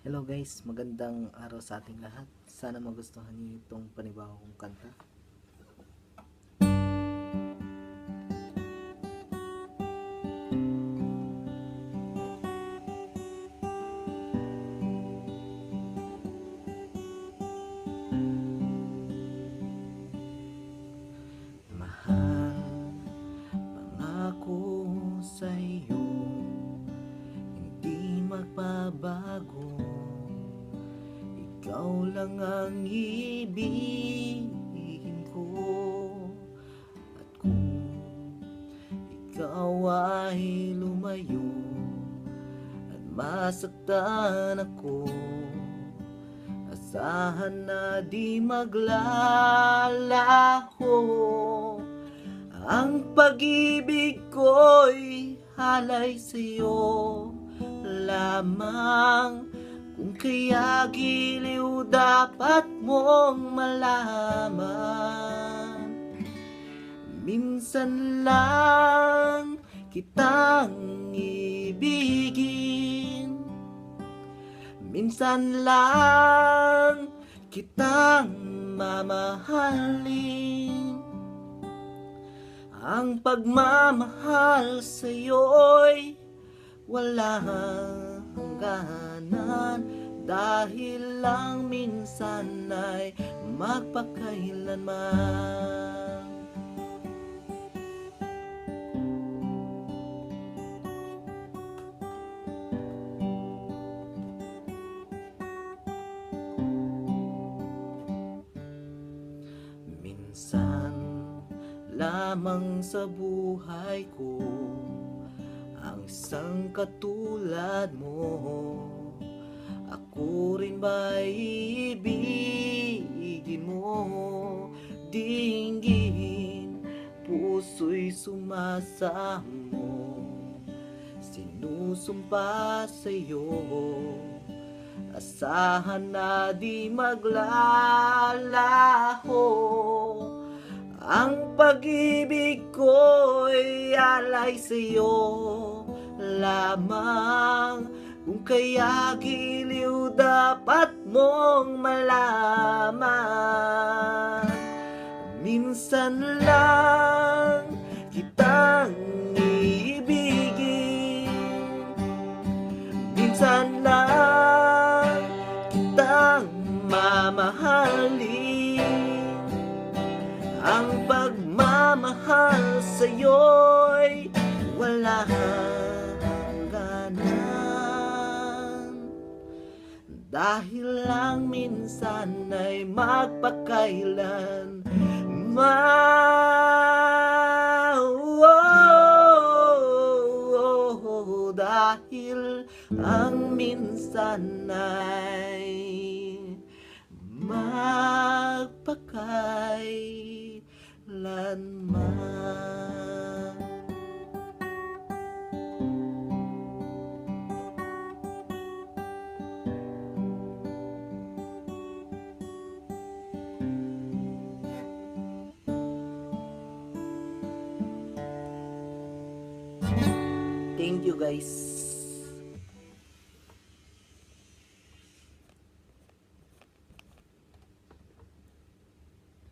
Hello guys, magandang araw sa ating lahat. Sana magustuhan niyo itong panibagong kanta. Mahal, pangako sa'yo, hindi magbabago. Ikaw lang ang ibigin ko. At kung ikaw ay lumayo at masaktan ako, asahan na di maglalaho. Ang pag-ibig ko'y halay sa'yo lamang. Kung kaya giliw dapat mong malaman. Minsan lang kitang ibigin, minsan lang kitang mamahalin. Ang pagmamahal sa'yo'y walang hangganan, dahil lang minsan ay magpakailanman. Minsan lamang sa buhay ko ang isang katulad mo. Ako rin ba'y ibigin mo? Dinggin, puso'y sumasamo, sinusumpa sa'yo, asahan na di maglalaho. Ang pag-ibig ko'y alay sa'yo lamang. Kung kaya giliw dapat mong malaman. Minsan lang kitang ibigin, minsan lang kitang mamahalin. Ang pagmamahal sa'yo'y wala hangganan, dahil lang minsan ay magpakailanman. Dahil ang minsan ay magpakailanman. Thank you guys.